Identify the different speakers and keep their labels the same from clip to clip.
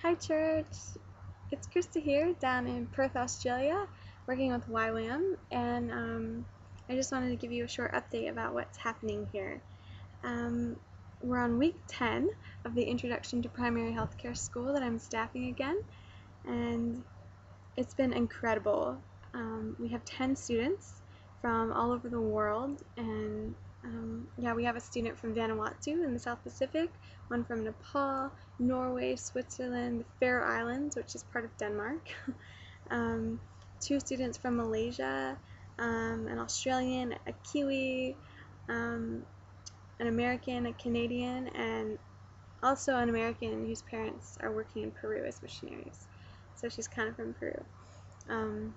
Speaker 1: Hi church, it's Krista here down in Perth, Australia, working with YWAM, and I just wanted to give you a short update about what's happening here. Um, we're on week 10 of the Introduction to Primary Healthcare School that I'm staffing again, and it's been incredible. We have 10 students from all over the world, and yeah, we have a student from Vanuatu in the South Pacific, one from Nepal, Norway, Switzerland, the Faroe Islands, which is part of Denmark, um, two students from Malaysia, an Australian, a Kiwi, um, an American, a Canadian, and also an American whose parents are working in Peru as missionaries. So she's kind of from Peru. Um,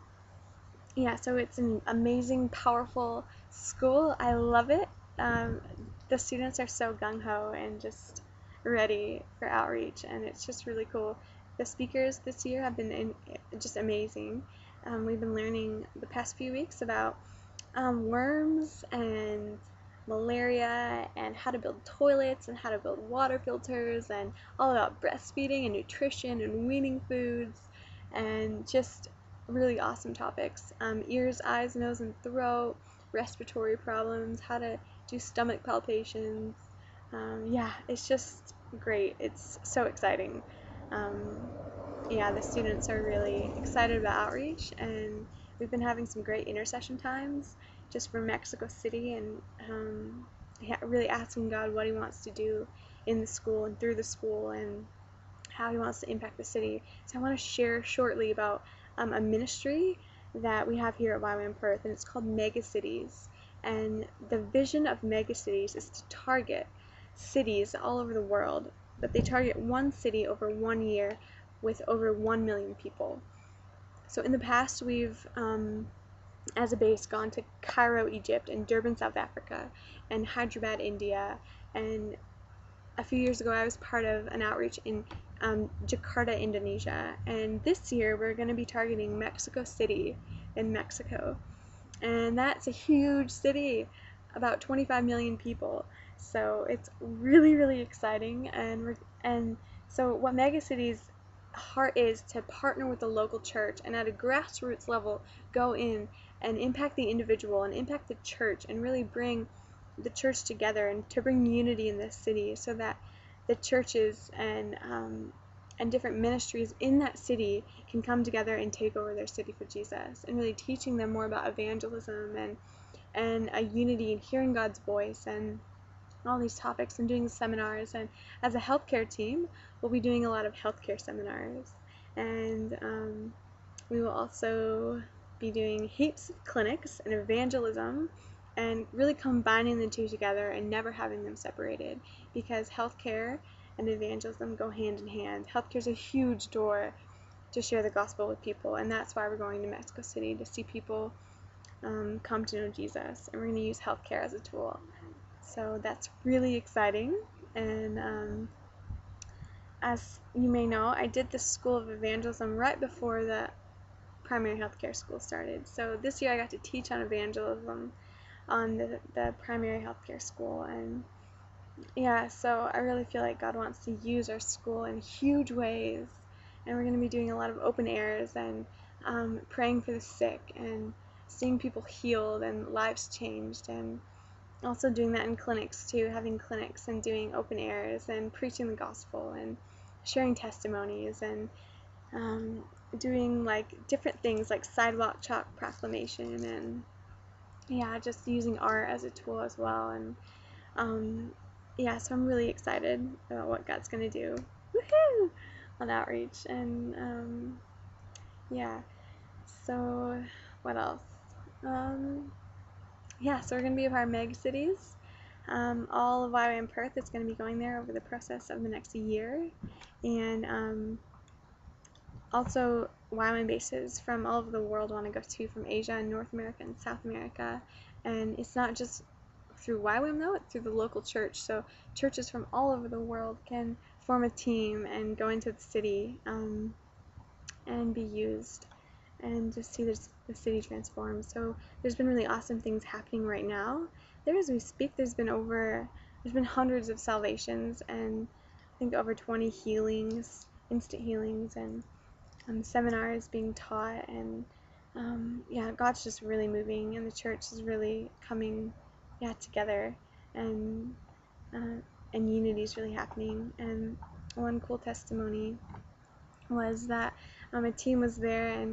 Speaker 1: yeah, so it's an amazing, powerful school. I love it. Um, the students are so gung-ho and just ready for outreach, and it's just really cool. The speakers this year have been just amazing. We've been learning the past few weeks about worms and malaria and how to build toilets and how to build water filters and all about breastfeeding and nutrition and weaning foods and just really awesome topics. Ears, eyes, nose, and throat, respiratory problems, how to do stomach palpations. Yeah, it's just great. It's so exciting. Um, yeah, the students are really excited about outreach, and we've been having some great intercession times just for Mexico City, and really asking God what He wants to do in the school and through the school, and how He wants to impact the city. So I want to share shortly about a ministry that we have here at YWAM Perth, and it's called Mega Cities. And the vision of Mega Cities is to target cities all over the world, but they target one city over 1 year with over 1 million people. So in the past, we've, as a base, gone to Cairo, Egypt, and Durban, South Africa, and Hyderabad, India, and a few years ago I was part of an outreach in Jakarta, Indonesia, and this year we're going to be targeting Mexico City in Mexico, and that's a huge city, about 25 million people, so it's really, really exciting, and so what Megacities heart is to partner with the local church and at a grassroots level go in and impact the individual and impact the church and really bring the church together and to bring unity in this city so that the churches and different ministries in that city can come together and take over their city for Jesus, and really teaching them more about evangelism and a unity and hearing God's voice and all these topics, and doing seminars. And as a healthcare team, we'll be doing a lot of healthcare seminars, and we will also be doing heaps of clinics and evangelism, and really combining the two together and never having them separated, because healthcare and evangelism go hand in hand. Healthcare is a huge door to share the gospel with people, and that's why we're going to Mexico City, to see people come to know Jesus, and we're going to use healthcare as a tool. So that's really exciting, and as you may know, I did the School of Evangelism right before the primary healthcare school started. So this year I got to teach on evangelism on the primary healthcare school, and yeah, so I really feel like God wants to use our school in huge ways, and we're going to be doing a lot of open airs and praying for the sick and seeing people healed and lives changed, and also doing that in clinics too, having clinics and doing open airs and preaching the gospel and sharing testimonies and doing like different things like sidewalk chalk proclamation, and yeah, just using art as a tool as well. And yeah, so I'm really excited about what God's gonna do, woohoo, on outreach. And yeah, so what else? Yeah, so we're gonna be a part of Meg Cities. All of YWAM Perth is going to be going there over the process of the next year, and also YWAM bases from all over the world want to go to, from Asia and North America and South America. And it's not just through YWAM though, it's through the local church, so churches from all over the world can form a team and go into the city and be used and just see the city transform. So there's been really awesome things happening right now. As we speak, there's been hundreds of salvations, and I think over 20 healings instant healings and seminars being taught, and yeah, God's just really moving, and the church is really coming, yeah, together, and uh, unity is really happening. And one cool testimony was that a team was there,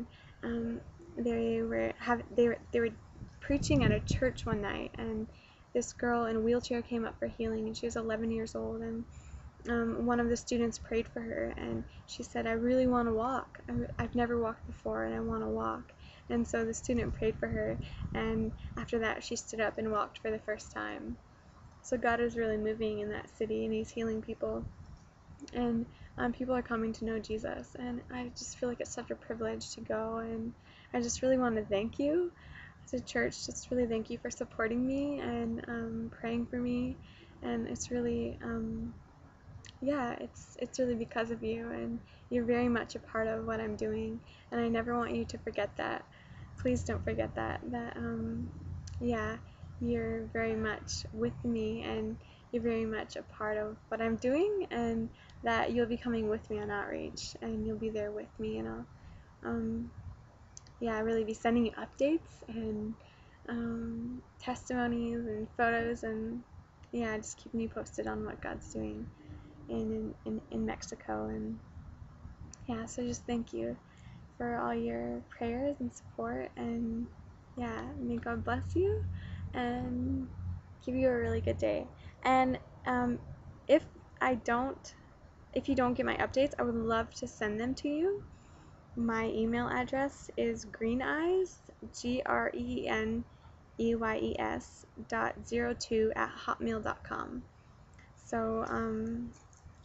Speaker 1: and they were preaching at a church one night, and this girl in a wheelchair came up for healing, and she was 11 years old, and one of the students prayed for her, and she said, "I really want to walk. I've never walked before, and I want to walk." And so the student prayed for her, and after that she stood up and walked for the first time. So God is really moving in that city, and He's healing people, and people are coming to know Jesus, and I just feel like it's such a privilege to go, and I just really want to thank you as a church, just really thank you for supporting me and praying for me, and it's really yeah, it's really because of you, and you're very much a part of what I'm doing, and I never want you to forget that. Please don't forget that yeah, you're very much with me, and you're very much a part of what I'm doing, and that you'll be coming with me on outreach, and you'll be there with me, and I'll yeah, really be sending you updates and testimonies and photos, and yeah, just keeping you posted on what God's doing in Mexico. And yeah, so just thank you for all your prayers and support, and yeah, may God bless you and give you a really good day. And if I don't if you don't get my updates, I would love to send them to you. My email address is greeneyes, GRENEYES.02@hotmail.com. So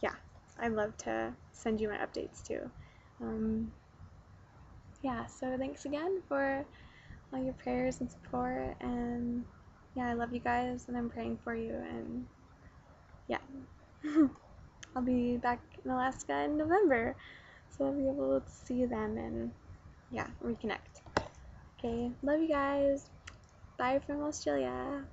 Speaker 1: yeah, I'd love to send you my updates too. Yeah, so thanks again for all your prayers and support, and yeah, I love you guys, and I'm praying for you, and yeah. I'll be back in Alaska in November, so I'll be able to see you then, and yeah, reconnect. Okay, love you guys. Bye from Australia.